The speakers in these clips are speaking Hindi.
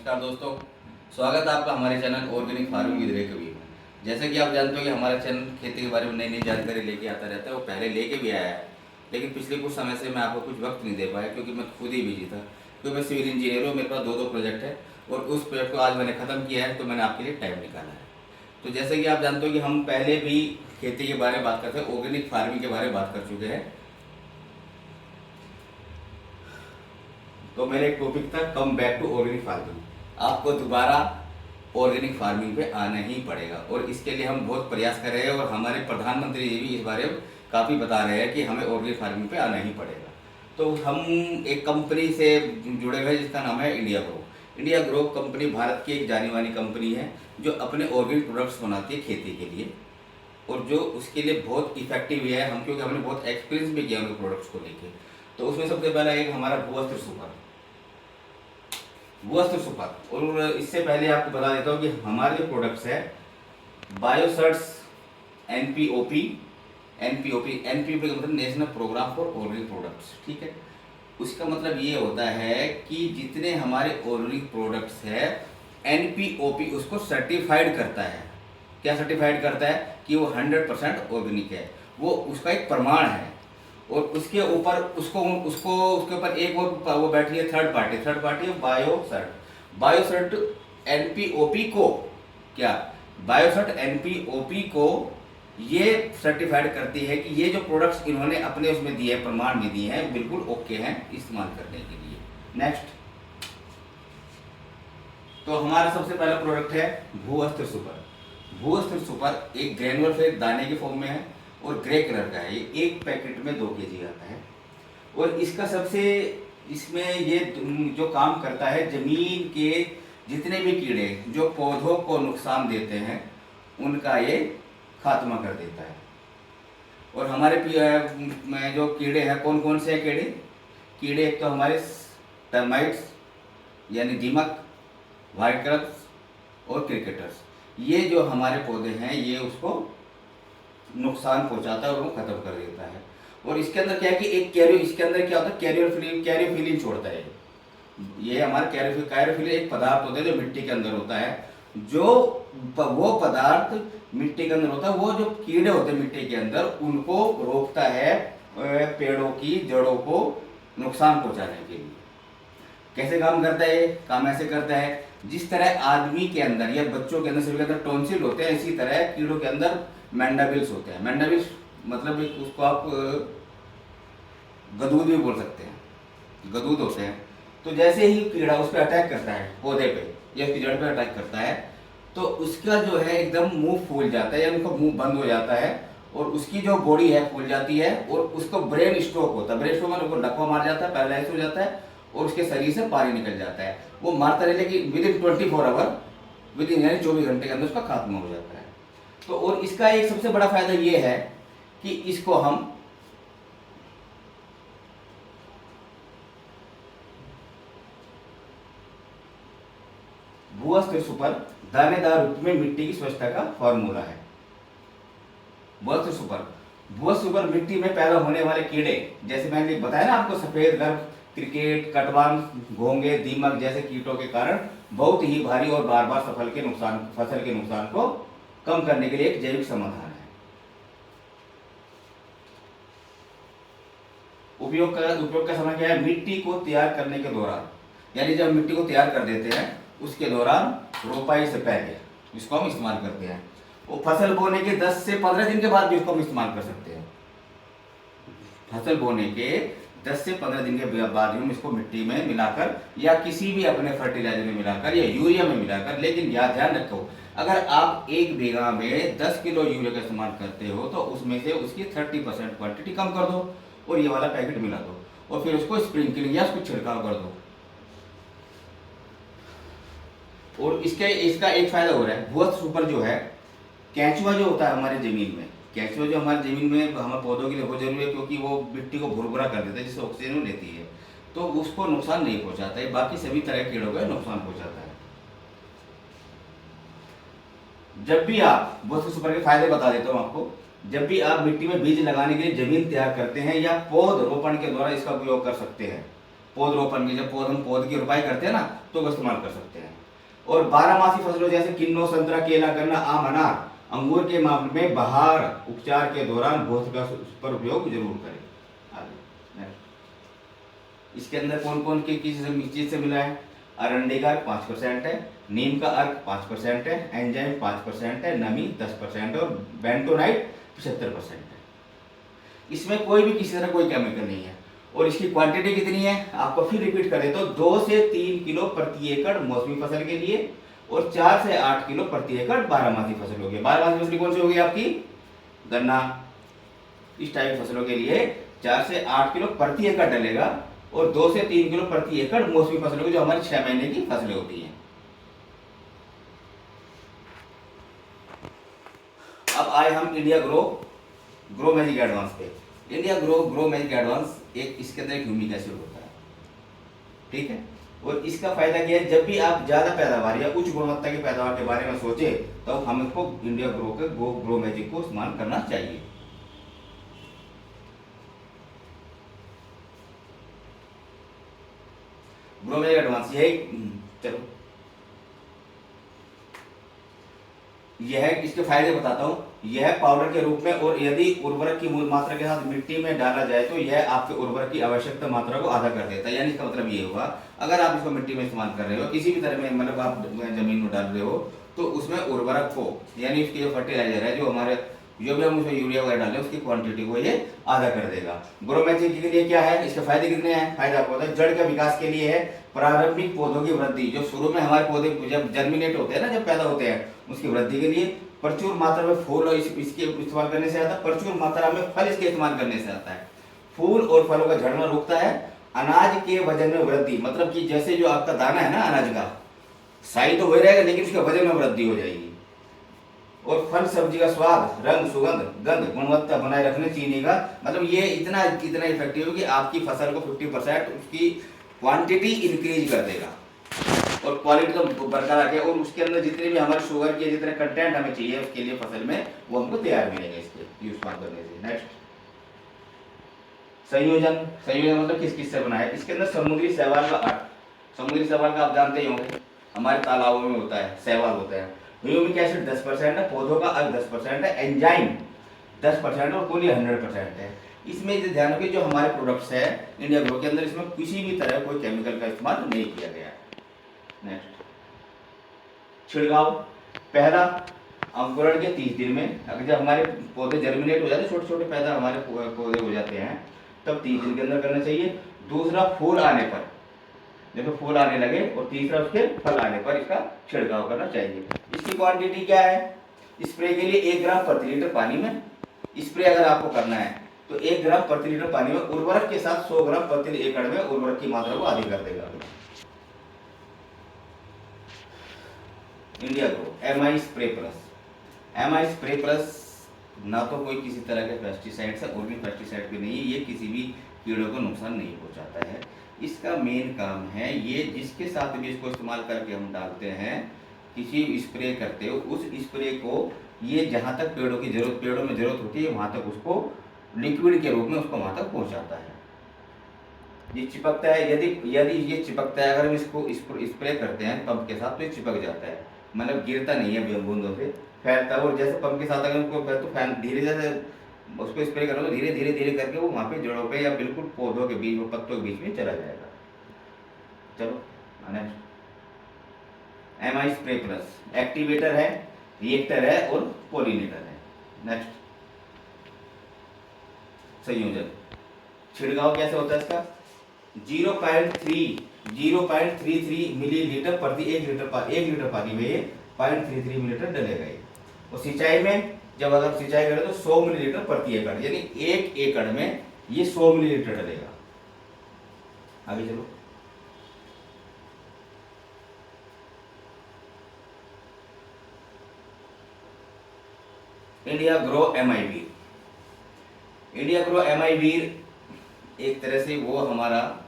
नमस्कार दोस्तों, स्वागत है आपका हमारे चैनल ऑर्गेनिक फार्मिंग विद रे कबीर में। जैसे कि आप जानते हो कि हमारा चैनल खेती के बारे में नई नई जानकारी लेके आता रहता है। वो पहले लेके भी आया है, लेकिन पिछले कुछ समय से मैं आपको कुछ वक्त नहीं दे पाया क्योंकि मैं खुद ही बिजी था। क्योंकि मैं सिविल इंजीनियर हूँ, मेरे पास दो प्रोजेक्ट है और उस प्रोजेक्ट को आज मैंने ख़त्म किया है, तो मैंने आपके लिए टाइम निकाला है। तो जैसे कि आप जानते हो कि हम पहले भी खेती के बारे में बात करते हैं, ऑर्गेनिक फार्मिंग के बारे में बात कर चुके हैं। तो मेरा एक टॉपिक था come back to organic farming. आपको दोबारा ऑर्गेनिक फार्मिंग पे आना ही पड़ेगा और इसके लिए हम बहुत प्रयास कर रहे हैं और हमारे प्रधानमंत्री जी भी इस बारे में काफ़ी बता रहे हैं कि हमें ऑर्गेनिक फार्मिंग पे आना ही पड़ेगा। तो हम एक कंपनी से जुड़े हुए हैं जिसका नाम है India grow. India grow company Bharat की एक जानी मानी कंपनी है जो अपने ऑर्गेनिक प्रोडक्ट्स बनाती है खेती के लिए, और जो उसके लिए बहुत इफेक्टिव है। हम क्योंकि हमने बहुत एक्सपीरियंस भी किया उनके प्रोडक्ट्स को लेके। तो उसमें सबसे पहला एक हमारा भूअस्त्र सुपर, और इससे पहले आपको बता देता हूँ कि हमारे जो प्रोडक्ट्स है बायोसर्ट्स एनपीओपी एनपीओपी का मतलब national programme for organic products, ठीक है। उसका मतलब ये होता है कि जितने हमारे ऑर्गेनिक प्रोडक्ट्स है एनपीओपी उसको सर्टिफाइड करता है। क्या सर्टिफाइड करता है? कि वो 100% ऑर्गेनिक है, वो उसका एक प्रमाण है। और उसके ऊपर उसको उसको उसके ऊपर एक और वो बैठी है थर्ड पार्टी है बायोसर्ट एनपीओपी को, क्या बायोसर्ट एनपीओपी को ये सर्टिफाइड करती है कि ये जो प्रोडक्ट्स इन्होंने अपने उसमें दिए हैं, प्रमाण में दिए हैं, बिल्कुल ओके हैं इस्तेमाल करने के लिए। नेक्स्ट, तो हमारा सबसे पहला प्रोडक्ट है भूअस्त्र सुपर एक ग्रेनुलर से दाने के फॉर्म में है और ग्रे कलर का है। ये एक पैकेट में 2 kg आता है और इसका सबसे इसमें ये जो काम करता है, जमीन के जितने भी कीड़े जो पौधों को नुकसान देते हैं उनका ये खात्मा कर देता है। और हमारे में जो कीड़े हैं कौन कौन से कीड़े एक तो हमारे टर्माइट्स यानी दीमक, व्हाइट क्रब्स और क्रिकेटर्स। ये जो हमारे पौधे हैं ये उसको नुकसान पहुंचाता है और वो खत्म कर देता है। और इसके अंदर क्या है कि एक इसके अंदर क्या होता है, कैरियोफिलिन छोड़ता है। ये हमारा कैरियोफिलिन एक पदार्थ होता है जो मिट्टी के अंदर होता है। जो वो पदार्थ मिट्टी के अंदर होता है, वो जो कीड़े होते हैं मिट्टी के अंदर उनको रोकता है पेड़ों की जड़ों को नुकसान पहुंचाने के लिए। कैसे काम करता है? काम ऐसे करता है जिस तरह आदमी के अंदर या बच्चों के अंदर सभी के अंदर टॉन्सिल होते हैं, इसी तरह कीड़ों के अंदर मैंडाबिल्स होते हैं। मैंडाबिल्स मतलब उसको आप गदूद भी बोल सकते हैं, गदूद होते हैं। तो जैसे ही कीड़ा उस पर अटैक करता है पौधे पे या उसकी जड़ पे अटैक करता है तो उसका जो है एकदम मुंह फूल जाता है या उनका मुंह बंद हो जाता है और उसकी जो बॉडी है फूल जाती है और उसको ब्रेन स्ट्रोक होता है। ब्रेन स्ट्रोक में उनको लकवा मार जाता है, पैरालाइज हो जाता है और उसके शरीर से पानी निकल जाता है। वो मारता रहे लेकिन विदिन 24 आवर, विदिन यानी 24 घंटे के अंदर उसका खात्मा हो जाता है। तो और इसका एक सबसे बड़ा फायदा ये है कि इसको हम भूअस्त्र सुपर दानेदार रूप में मिट्टी की स्वच्छता का फॉर्मूला है। भूअस्त्र सुपर मिट्टी में पैदा होने वाले कीड़े, जैसे मैंने बताया ना आपको, सफेद गर्भ, क्रिकेट, कटवान, घोंगे, दीमक जैसे कीटों के कारण बहुत ही भारी और बार बार फसल के नुकसान को कम करने के लिए एक जैविक समाधान है। उपयोग का समय क्या है? मिट्टी को तैयार करने के दौरान, यानी जब मिट्टी को तैयार कर देते हैं उसके दौरान रोपाई से पहले इसको हम इस्तेमाल करते हैं। वो फसल बोने के 10 से 15 दिन के बाद भी इसको हम इस्तेमाल कर सकते हैं। फसल बोने के 10 से 15 दिन के बाद हम इसको मिट्टी में मिलाकर या किसी भी अपने फर्टिलाइजर में मिलाकर या यूरिया में मिलाकर, लेकिन याद ध्यान रखो अगर आप 1 बीघा में 10 किलो यूरिया का इस्तेमाल करते हो तो उसमें से उसकी 30% क्वांटिटी कम कर दो और ये वाला पैकेट मिला दो और फिर उसको स्प्रिंकलिंग या उसको छिड़काव कर दो। और इसका एक फायदा हो रहा है, भूअस्त्र सुपर जो है, केंचुआ जो होता है हमारी जमीन में, केंचुआ जो हमारी जमीन में हमारे पौधों के लिए बहुत जरूरी है क्योंकि वो मिट्टी को भुरभुरा कर देता है जिससे ऑक्सीजन लेती है, तो उसको नुकसान नहीं पहुंचाता है, बाकी सभी तरह के कीड़ों को नुकसान पहुंचाता है। जब भी आप भूअस्त्र सुपर के फायदे बता देता हूँ आपको, जब भी आप मिट्टी में बीज लगाने के लिए जमीन तैयार करते हैं या पौध रोपण के द्वारा इसका उपयोग कर सकते हैं, पौधरोपण के, जब हम पौध की रोपाई करते हैं ना तो वो इस्तेमाल कर सकते हैं। और 12 मासी फसलों जैसे किन्नू, संतरा, केला, गन्ना, आम, अनार, अंगूर के मामले में बहार उपचार के दौरान भूत का पर उपयोग जरूर करें। आगे इसके अंदर कौन कौन की चीज से मिला है? अरंडी का 5% है, नीम का अर्क 5% है, एंजाइम 5% है, नमी 10% और बेंटोनाइट 75% है। इसमें कोई भी किसी तरह कोई केमिकल नहीं है। और इसकी क्वांटिटी कितनी है आपको फिर रिपीट करें तो 2 से 3 किलो प्रति एकड़ मौसमी फसल के लिए और 4 से 8 किलो प्रति एकड़ 12 मासी फसल होगी। 12 मासी फसल कौन सी होगी आपकी? गन्ना। इस टाइप फसलों के लिए 4 से 8 किलो प्रति एकड़ डलेगा और 2 से 3 किलो प्रति एकड़ मौसमी फसलों की, जो हमारी 6 महीने की फसलें होती हैं। अब आए हम इंडिया ग्रो मैजिक एडवांस पे। इंडिया ग्रो मैजिक एडवांस एक, इसके अंदर एक ह्यूमिक एसिड होता है, ठीक है। और इसका फायदा क्या है? जब भी आप ज्यादा पैदावार या उच्च गुणवत्ता की पैदावार के बारे में सोचे तो हमको इंडिया ग्रो मैजिक को इस्तेमाल करना चाहिए। ग्रो मैजिक एडवांस चलो यह इसके फायदे बताता हूँ। यह पाउडर के रूप में और यदि उर्वरक की मूल मात्रा के साथ मिट्टी में डाला जाए तो यह आपके उर्वरक की आवश्यकता मात्रा को आधा कर देता है। यानी इसका मतलब ये हुआ, अगर आप इसको मिट्टी में इस्तेमाल कर रहे हो, किसी भी तरह में मतलब आप जमीन में डाल रहे हो, तो उसमें उर्वरक को यानी उसकी जो फर्टिलाइजर है, जो हमारे जो भी हम उसमें यूरिया वगैरह डालें, उसकी क्वांटिटी को ये आधा कर देगा। ग्रो मैजिक के लिए क्या है? इसके फायदे कितने हैं? फायदा आपको होता है जड़ के विकास के लिए है, प्रारंभिक पौधों की वृद्धि, जो शुरू में हमारे पौधे जब जर्मिनेट होते हैं ना, जब पैदा होते हैं, उसकी वृद्धि के लिए, प्रचुर मात्रा में फूल और इसके इस्तेमाल करने से आता है, प्रचुर मात्रा में फल इसके इस्तेमाल करने से आता है, फूल और फलों का झड़ना रुकता है, अनाज के वजन में वृद्धि, मतलब कि जैसे जो आपका दाना है ना अनाज का, साई तो हो रहेगा लेकिन उसके वजन में वृद्धि हो जाएगी। और फल सब्जी का स्वाद, रंग, सुगंध, गंध, गुणवत्ता बनाए रखने चीनी का, मतलब ये इतना इफेक्टिव है कि आपकी फसल को 50% उसकी क्वांटिटी इंक्रीज कर देगा और क्वालिटी तो बरकरार रखे। और उसके अंदर जितने भी हमारे शुगर के जितने कंटेंट हमें चाहिए उसके लिए फसल में, वो हमको तैयार मिलेंगे इसके यूज करने से। नेक्स्ट संयोजन मतलब किस किस से बना है? इसके अंदर समुद्री शैवाल का अर्क, समुद्री शैवाल का आप जानते ही होंगे, हमारे तालाबों में होता है, शैवाल होता है। ह्यूमिक एसिड 10% है, पौधों का अर्क 10% है, एंजाइम 10% और कुल 100% है। इसमें ध्यान रखिए जो हमारे प्रोडक्ट्स है इंडिया ग्रो के अंदर, इसमें किसी भी तरह कोई केमिकल का इस्तेमाल नहीं किया गया। नेक्स्ट छिड़काव, पहला अंकुरण के 30 दिन में, अगर जब हमारे पौधे जर्मिनेट हो जाते हैं, छोटे छोटे पैदा हमारे पौधे हो जाते हैं, तब 30 दिन के अंदर करना चाहिए। दूसरा फूल आने पर, देखो फूल आने लगे, और तीसरा उसके फल आने पर इसका छिड़काव करना चाहिए। इसकी क्वांटिटी क्या है? स्प्रे के लिए 1 ग्राम प्रति लीटर पानी में स्प्रे अगर आपको करना है तो 1 ग्राम प्रति लीटर पानी में, उर्वरक के साथ 100 ग्राम प्रति एकड़ में उर्वरक की मात्रा को आधी कर देगा। India grow MI spray plus ना तो कोई किसी तरह के पेस्टिसाइड्स है, ऑर्गेनिक पेस्टिसाइड भी नहीं है, ये किसी भी कीड़ों को नुकसान नहीं पहुंचाता है। इसका मेन काम है, ये जिसके साथ भी इसको इस्तेमाल करके हम डालते हैं, किसी स्प्रे करते हो, उस स्प्रे को ये जहाँ तक पेड़ों में जरूरत होती है वहाँ तक उसको लिक्विड के रूप में उसको वहाँ तक पहुँचाता है। ये चिपकता है, यदि ये चिपकता है, अगर हम इसको स्प्रे करते हैं पंप के साथ तो ये चिपक जाता है, मतलब गिरता नहीं है बूंदों से, फैलता है। और जैसे पंप के साथ अगर उसको तो फैन धीरे जैसे उसको स्प्रे करो तो धीरे धीरे करके वो वहाँ पे जड़ों पे या बिल्कुल पौधों के बीच में, पत्तों के बीच में चला जाएगा। चलो next MI spray plus activator है, रिएक्टर है और पोलिनेटर है। नेक्स्ट संयोजन, छिड़काव कैसे होता है इसका? 0.33 मिलीलीटर प्रति 1 लीटर पानी में ये 0.33 मिलीलीटर डलेगा ये। और सिंचाई में जब अगर सिंचाई करें तो 100 मिलीलीटर प्रति एकड़, यानी 1 एकड़ में ये 100 मिलीलीटर डलेगा। आगे चलो इंडिया ग्रो एमआई वीर एक तरह से वो हमारा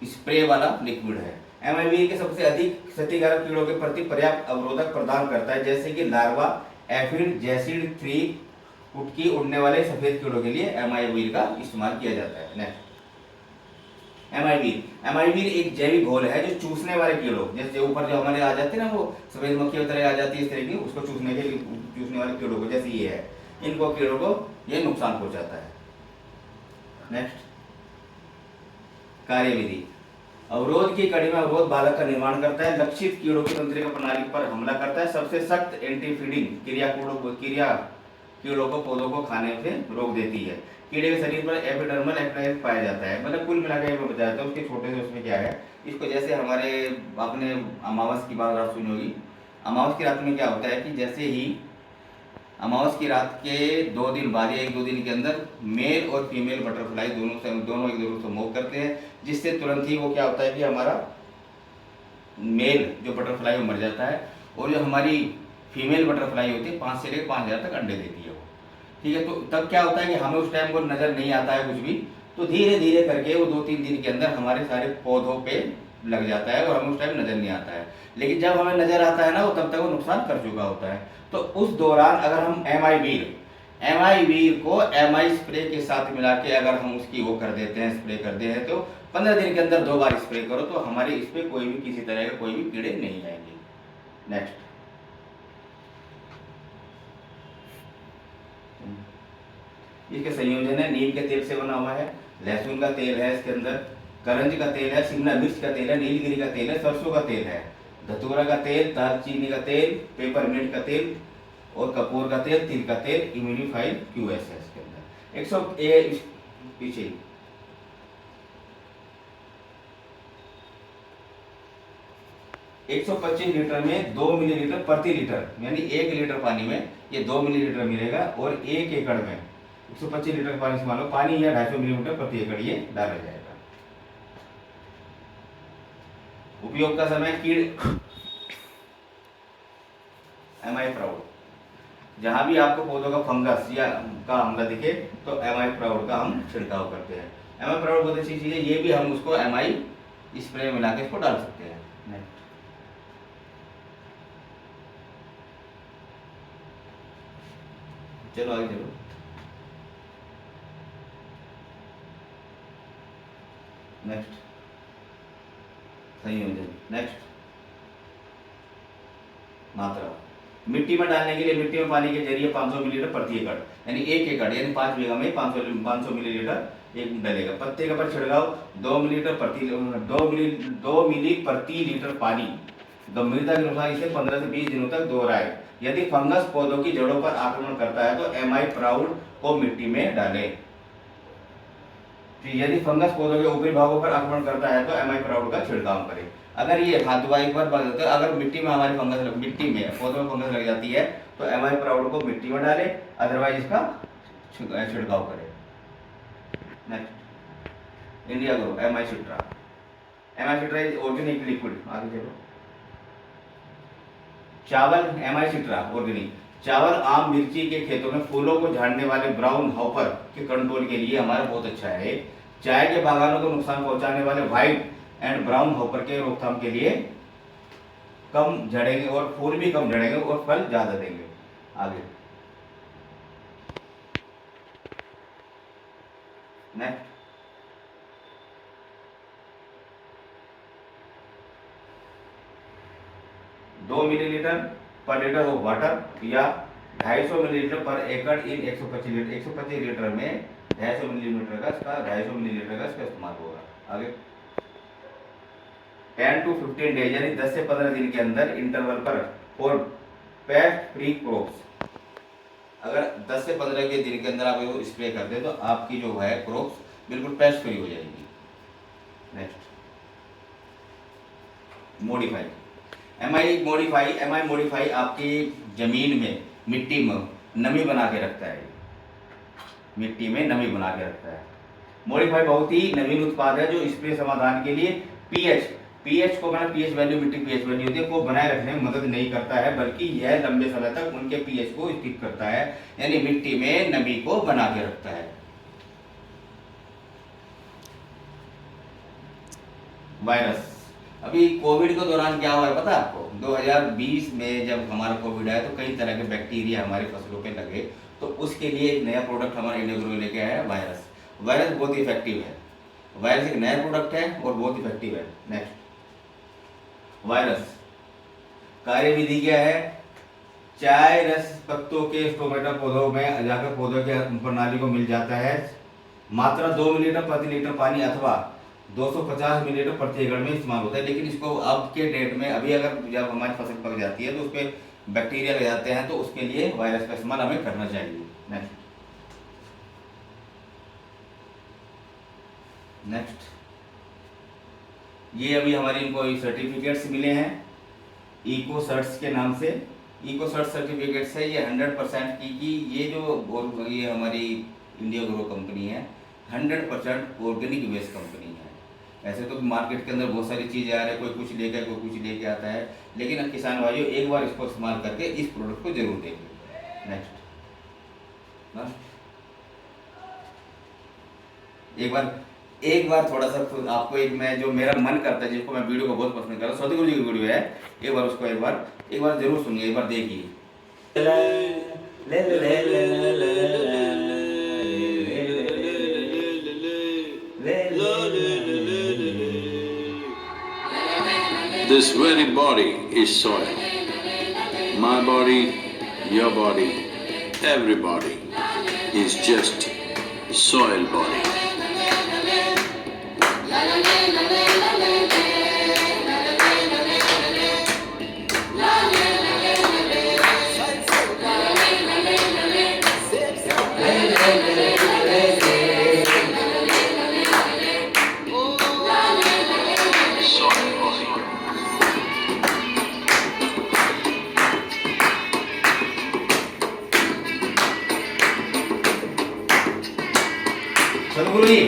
स्प्रे वाला लिक्विड है। एमआई वीर के सबसे अधिक क्षतिकारक कीड़ों के प्रति पर्याप्त अवरोधक प्रदान करता है, जैसे कि लार्वा, एफिड, जैसिड, थ्रिप, कुटकी, उड़ने वाले सफेद कीड़ों के लिए एमआई वीर का इस्तेमाल किया जाता है। नेक्स्ट एमाइवीर एक जैविक घोल है जो चूसने वाले कीड़ों, जैसे ऊपर जो हमारे आ जाते हैं ना, वो सफेद मक्खी वगैरह आ जाती है इस तरह की, उसको चूसने वाले कीड़ों को, जैसे ये है, इनको कीड़ों को ये नुकसान पहुंचाता है। नेक्स्ट, कार्यविधि। अवरोध की कड़ी में अवरोध बालक का निर्माण करता है, लक्षित कीड़ों की तंत्रिका प्रणाली पर हमला करता है, सबसे सख्त एंटी फीडिंग क्रिया कीड़ों को पौधों को खाने से रोक देती है। कीड़े के शरीर पर एपिडर्मल एक्टाइज पाया जाता है, मतलब कुल मिलाकर ये बताया जाता है। उसके छोटे से उसमें क्या है, इसको जैसे हमारे आपने अमावस की बात सुनी होगी, अमावस की रात में क्या होता है कि जैसे ही अमावस की रात के 2 दिन बाद या 1-2 दिन के अंदर मेल और फीमेल बटरफ्लाई दोनों एक दूसरे से मूव करते हैं, जिससे तुरंत ही वो क्या होता है कि हमारा मेल जो बटरफ्लाई वो मर जाता है, और जो हमारी फीमेल बटरफ्लाई होती है 5 से लेकर 5000 तक अंडे देती है वो। ठीक है, तो तब क्या होता है कि हमें उस टाइम को नज़र नहीं आता है कुछ भी, तो धीरे धीरे करके वो 2-3 दिन के अंदर हमारे सारे पौधों पे लग जाता है और हमें उस टाइम नज़र नहीं आता है। लेकिन जब हमें नज़र आता है ना, वो तब तक वो नुकसान कर चुका होता है। तो उस दौरान अगर हम एमाइवीर को एमआई स्प्रे के साथ मिला के अगर हम उसकी वो कर देते हैं, स्प्रे कर देते हैं, तो 15 दिन के अंदर 2 बार स्प्रे करो, तो हमारे इस पर कोई भी किसी तरह के कोई भी कीड़े नहीं आएंगे। नेक्स्ट, इसके संयोजन है, नीम के तेल से बना हुआ है, लहसुन का तेल है इसके अंदर, करंज का तेल है, शिमला मिर्च का तेल है, नीलगिरी का तेल है, सरसों का तेल है, धतूरा का तेल, दालचीनी का तेल, पेपरमिंट का तेल और कपूर का तेल, तिल का तेल, इम्यूनिफाइड क्यूएस है इसके अंदर। 100 पीछे 125 लीटर में 2 मिलीलीटर प्रति लीटर, यानी 1 लीटर पानी में ये 2 मिलीलीटर मिलेगा, और 1 एकड़ में 125 लीटर पानी से मान लो पानी या 250 मिलीलीटर प्रति एकड़ ये डाला जाएगा। उपयोग का समय, कीड़ एमाई प्राउड, जहां भी आपको पौधों का फंगस या का हमला दिखे तो एमाई प्राउड का हम छिड़काव करते हैं। एमाई प्राउड बहुत अच्छी चीज है, ये भी हम उसको एमाई स्प्रे मिला के इसको डाल सकते हैं। चलो आगे चलो। नेक्स्ट, संयोजन। नेक्स्ट, मात्रा। मिट्टी में डालने के लिए मिट्टी में पानी के जरिए 500 मिलीलीटर प्रति एकड़, यानी 1 एकड़ यानी 5 बीघा में 500 मिलीलीटर एक डलेगा। पत्ते का पर छिड़काव 2 मिली प्रति लीटर पानी, गंभीरता के अनुसार इसे 15 से 20 दिनों तक दोहराए। यदि फंगस पौधों की जड़ों पर आक्रमण करता है तो एमाई प्राउड को मिट्टी में डालें। यदि फंगस पौधों के ऊपरी भागों पर आक्रमण करता है तो एमाई प्राउड का छिड़काव करें। अगर ये हाथ दुआ एक बार बदलते हैं, अगर मिट्टी में हमारी मिट्टी में पौधों में फंगस लग जाती है तो एमाई प्राउड को मिट्टी में डालें, अदरवाइज इसका छिड़काव करें। नेक्स्ट, इंडिया ग्रो एमाई सिट्रा। एमाई सिट्रा इज ऑर्गेनिक लिक्विड। आगे चलो। चावल, एमाई सिट्रा ऑर्गेनिक चावल आम मिर्ची के खेतों में फूलों को झाड़ने वाले ब्राउन हॉपर के कंट्रोल के लिए हमारा बहुत अच्छा है। चाय के बागानों को नुकसान पहुंचाने वाले व्हाइट एंड ब्राउन हॉपर के रोकथाम के लिए कम झड़ेंगे और फूल भी कम झड़ेंगे और फल ज्यादा देंगे। आगे नेक्स्ट, 2 मिलीलीटर पर लीटर ऑफ वाटर या 250 मिलीलीटर पर एकड़ इन 125 लीटर। 125 लीटर में 250 मिलीलीटर का इस्तेमाल होगा। आगे 10 to 15 डेज यानी 10 से 15 दिन के अंदर इंटरवल पर और पेस्ट फ्री क्रॉप्स। अगर 10 से 15 के दिन के अंदर आप इसको स्प्रे कर दे तो आपकी जो है क्रॉप्स बिल्कुल पेस्ट फ्री हो जाएगी। Next, modify. एमआई मॉडिफाई आपकी जमीन में मिट्टी में नमी बना के रखता है। मिट्टी में नमी बना के रखता है। मॉडिफाई बहुत ही नवीन उत्पाद है जो स्प्रे समाधान के लिए पीएच को पीएच वैल्यू मिट्टी पीएच वैल्यू होती है को बनाए रखने में मदद नहीं करता है, बल्कि यह लंबे समय तक उनके पीएच को स्थिर करता है, यानी मिट्टी में नमी को बना के रखता है। वायरस। अभी कोविड के दौरान क्या हुआ है पता है आपको? 2020 में जब हमारा कोविड आया तो कई तरह के बैक्टीरिया हमारी फसलों पे लगे, तो उसके लिए एक नया प्रोडक्ट हमारा इंडिया ग्रो लेके आया है वायरस। वायरस बहुत इफेक्टिव है वायरस एक नया प्रोडक्ट है और बहुत इफेक्टिव है। नेक्स्ट, वायरस कार्य विधि क्या है? चाय रस पत्तों के स्टोमेटा पौधों में जाकर पौधों के प्रणाली को मिल जाता है। मात्रा 2 मिलीलीटर प्रति लीटर पानी अथवा 250 मिलीलीटर प्रति एकड़ में इस्तेमाल होता है। लेकिन इसको अब के डेट में अभी अगर जब हमारी फसल पक जाती है तो उस पर बैक्टीरिया लग जाते हैं, तो उसके लिए वायरस का इस्तेमाल हमें करना चाहिए। नेक्स्ट, ये अभी हमारी इनको सर्टिफिकेट्स मिले हैं इको सर्ट्स के नाम से। इको सर्ट सर्टिफिकेट्स है ये 100% की ये जो ये हमारी इंडिया ग्रो कंपनी है 100% ऑर्गेनिक बेस्ड कंपनी है। ऐसे तो मार्केट के अंदर बहुत सारी चीज़ें आ रही है, कोई कुछ लेकर कोई कुछ लेके आता है, लेकिन किसान भाइयों एक बार इसको इस्तेमाल करके इस प्रोडक्ट को जरूर देखें। नेक्स्ट, एक बार थोड़ा सा आपको एक मैं जो मेरा मन करता है, जिसको मैं वीडियो को बहुत पसंद करता हूँ, सतगुरु जी की वीडियो है, एक बार उसको एक बार जरूर सुनिए, एक बार देखिए। This very body is soil. My body, your body, everybody is just soil body. Satguru ji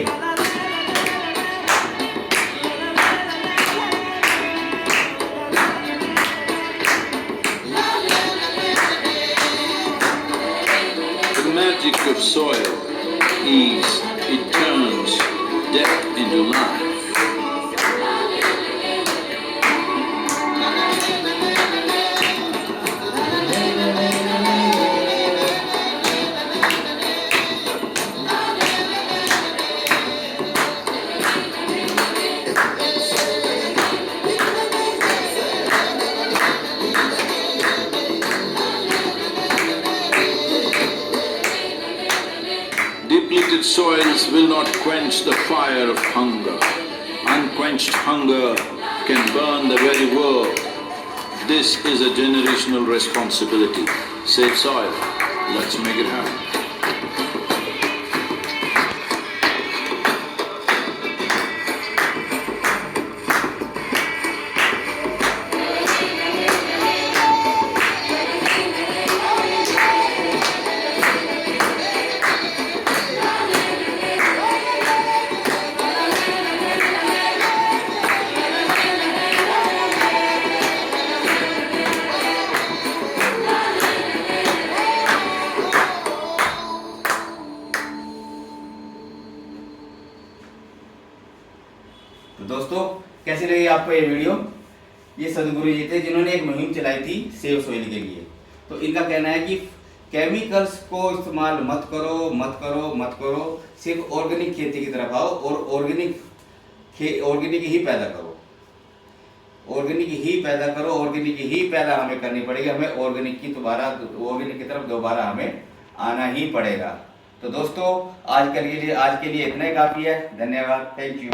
The magic of soil is it turns death into life. Depleted soils will not quench the fire of hunger. Unquenched hunger can burn the very world. This is a generational responsibility. Save soil. Let's make it happen. तो दोस्तों कैसी लगी आपको ये वीडियो? ये सदगुरु जी थे जिन्होंने एक मुहिम चलाई थी सेव सॉइल के लिए। तो इनका कहना है कि केमिकल्स को इस्तेमाल मत करो, सिर्फ ऑर्गेनिक खेती की तरफ आओ और ऑर्गेनिक ही पैदा करो, ऑर्गेनिक ही पैदा हमें करनी पड़ेगी। हमें ऑर्गेनिक की तरफ दोबारा हमें आना ही पड़ेगा। तो दोस्तों आज के लिए इतना ही काफ़ी है। धन्यवाद, थैंक यू।